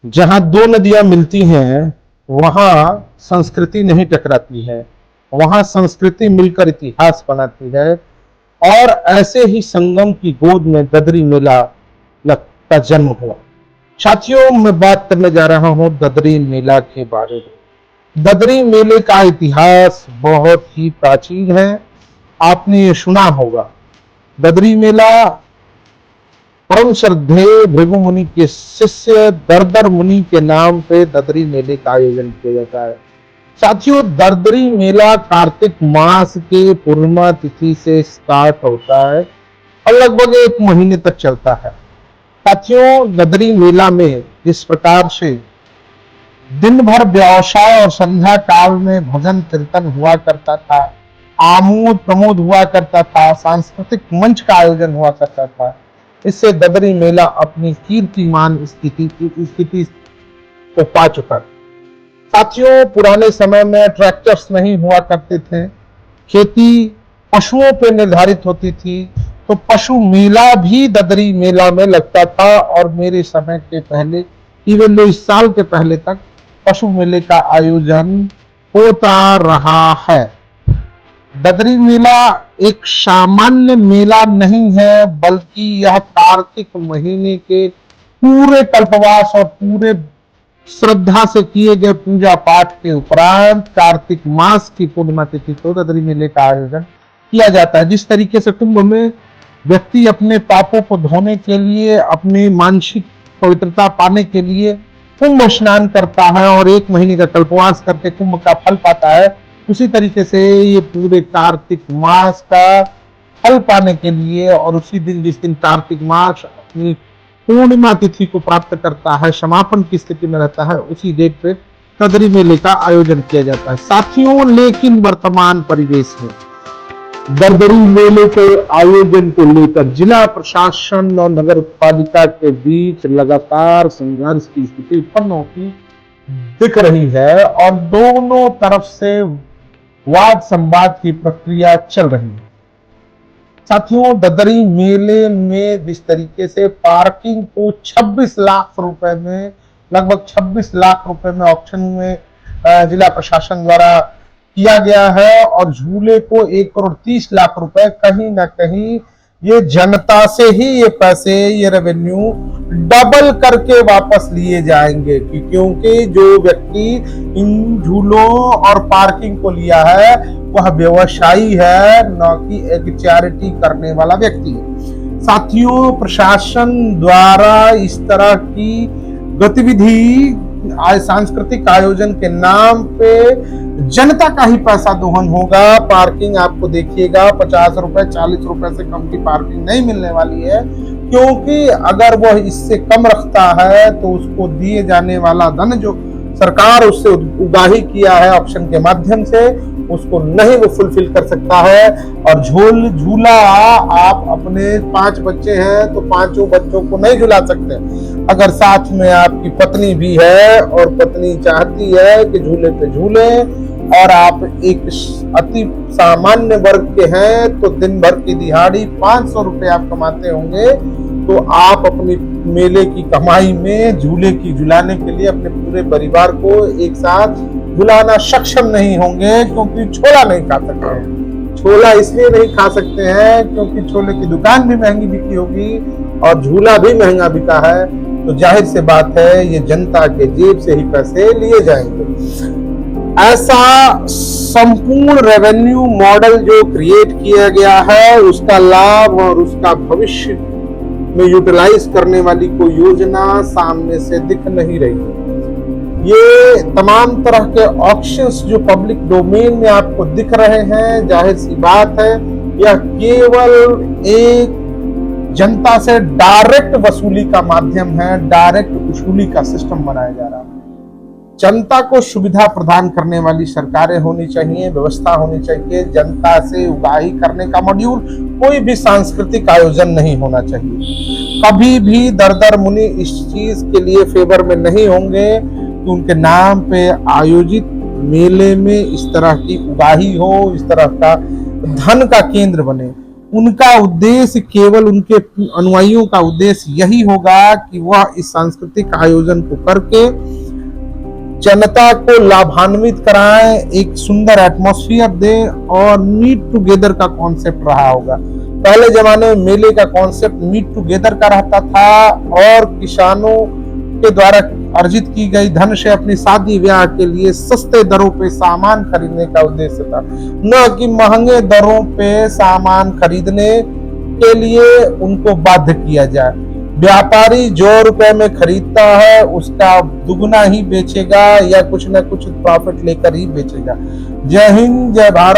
जहां दो नदियां मिलती हैं वहां संस्कृति नहीं टकराती है, वहां संस्कृति मिलकर इतिहास बनाती है। और ऐसे ही संगम की गोद में ददरी मेला का जन्म हुआ। साथियों, मैं बात करने जा रहा हूं ददरी मेला के बारे में। ददरी मेले का इतिहास बहुत ही प्राचीन है। आपने ये सुना होगा। ददरी मेला परम श्रद्धेय भृगु मुनि के शिष्य दरदर मुनि के नाम पे ददरी मेले का आयोजन किया जाता है। साथियों, ददरी मेला कार्तिक मास के पूर्णिमा तिथि से स्टार्ट होता है और लगभग 1 महीने तक चलता है। साथियों, ददरी मेला में जिस प्रकार से दिन भर व्यवसाय और संध्या काल में भजन कीर्तन हुआ करता था, आमोद प्रमोद हुआ करता था, सांस्कृतिक मंच का आयोजन हुआ करता था, इससे ददरी मेला अपनी कीर्तिमान स्थिति को पा चुका। साथियों, पुराने समय में ट्रैक्टर्स नहीं हुआ करते थे, खेती पशुओं पे निर्धारित होती थी, तो पशु मेला भी ददरी मेला में लगता था। और मेरे समय के पहले, इवन दो इस साल के पहले तक पशु मेले का आयोजन होता रहा है। ददरी मेला एक सामान्य मेला नहीं है, बल्कि यह कार्तिक महीने के पूरे कल्पवास और पूरे श्रद्धा से किए गए पूजा पाठ के उपरांत कार्तिक मास की पूर्णिमा तिथि को ददरी मेले का आयोजन किया जाता है। जिस तरीके से कुंभ में व्यक्ति अपने पापों को धोने के लिए, अपनी मानसिक पवित्रता पाने के लिए कुंभ स्नान करता है और 1 महीने का कल्पवास करके कुंभ का फल पाता है, उसी तरीके से ये पूरे कार्तिक मास का फल पाने के लिए और उसी दिन जिस दिन कार्तिक मास अपनी पूर्णिमा तिथि को प्राप्त करता है, समापन की स्थिति में रहता है, उसी डेट पे ददरी मेले का आयोजन किया जाता है। साथियों, लेकिन वर्तमान परिवेश में ददरी मेले के आयोजन को लेकर जिला प्रशासन और नगर पालिका के बीच लगातार संघर्ष की स्थिति उत्पन्न होती दिख रही है और दोनों तरफ से वाद संवाद की प्रक्रिया चल रही है। साथियों, ददरी मेले में जिस तरीके से पार्किंग को 26 लाख रुपए में, लगभग 26 लाख रुपए में ऑक्शन में जिला प्रशासन द्वारा किया गया है और झूले को 1,30,00,000 रुपए, कहीं ना कहीं ये जनता से ही ये पैसे, ये रेवेन्यू डबल करके वापस लिए जाएंगे, क्योंकि जो व्यक्ति इन झूलों और पार्किंग को लिया है वह व्यवसायी है, न कि एक चैरिटी करने वाला व्यक्ति है। साथियों, प्रशासन द्वारा इस तरह की गतिविधि सांस्कृतिक आयोजन के नाम पे जनता का ही पैसा दोहन होगा। पार्किंग आपको देखिएगा 50 रुपए 40 रुपए से कम की पार्किंग नहीं मिलने वाली है, क्योंकि अगर वह इससे कम रखता है तो उसको दिए जाने वाला धन जो सरकार उससे उगाही किया है ऑप्शन के माध्यम से, उसको नहीं वो फुलफिल कर सकता है। और झूला आप अपने 5 बच्चे हैं तो 5 बच्चों को नहीं झुला सकते। अगर साथ में आपकी पत्नी भी है और पत्नी चाहती है कि झूले पे झूले और आप एक अति सामान्य वर्ग के हैं, तो दिन भर की दिहाड़ी 500 रुपए आप कमाते होंगे, तो आप अपनी मेले की कमाई में झूले की झुलाने के लिए अपने पूरे परिवार को एक साथ झुलाना सक्षम नहीं होंगे, क्योंकि छोला नहीं खा सकते हैं। छोला इसलिए नहीं खा सकते हैं क्योंकि छोले की दुकान भी महंगी बिकी होगी और झूला भी महंगा बिका है, तो जाहिर से बात है ये जनता के जेब से ही पैसे लिए जाएंगे। ऐसा संपूर्ण रेवेन्यू मॉडल जो क्रिएट किया गया है, उसका लाभ और उसका भविष्य में यूटिलाइज करने वाली कोई योजना सामने से दिख नहीं रही है। ये तमाम तरह के ऑक्शंस जो पब्लिक डोमेन में आपको दिख रहे हैं, जाहिर सी बात है यह केवल एक जनता से डायरेक्ट वसूली का माध्यम है, डायरेक्ट वसूली का सिस्टम बनाया जा रहा है। जनता को सुविधा प्रदान करने वाली सरकारें होनी चाहिए, व्यवस्था होनी चाहिए। जनता से उगाही करने का मॉड्यूल कोई भी सांस्कृतिक आयोजन नहीं होना चाहिए। कभी भी दरदर मुनि इस चीज के लिए फेवर में नहीं होंगे कि उनके नाम पे आयोजित मेले में इस तरह की उगाही हो, इस तरह का धन का केंद्र बने। उनका उद्देश्य, केवल उनके अनुयायियों का उद्देश्य यही होगा कि वह इस सांस्कृतिक आयोजन को करके जनता को लाभान्वित कराएं, एक सुंदर एटमॉस्फेयर दे, और मीट टुगेदर का कॉन्सेप्ट रहा होगा। पहले जमाने में मेले का कॉन्सेप्ट मीट टुगेदर का रहता था और किसानों के द्वारा अर्जित की गई धन से अपनी शादी ब्याह के लिए सस्ते दरों पे सामान खरीदने का उद्देश्य था, न कि महंगे दरों पे सामान खरीदने के लिए उनको बाध्य किया जाए। व्यापारी जो रुपए में खरीदता है उसका दुगना ही बेचेगा या कुछ न कुछ प्रॉफिट लेकर ही बेचेगा। जय हिंद, जय भारत।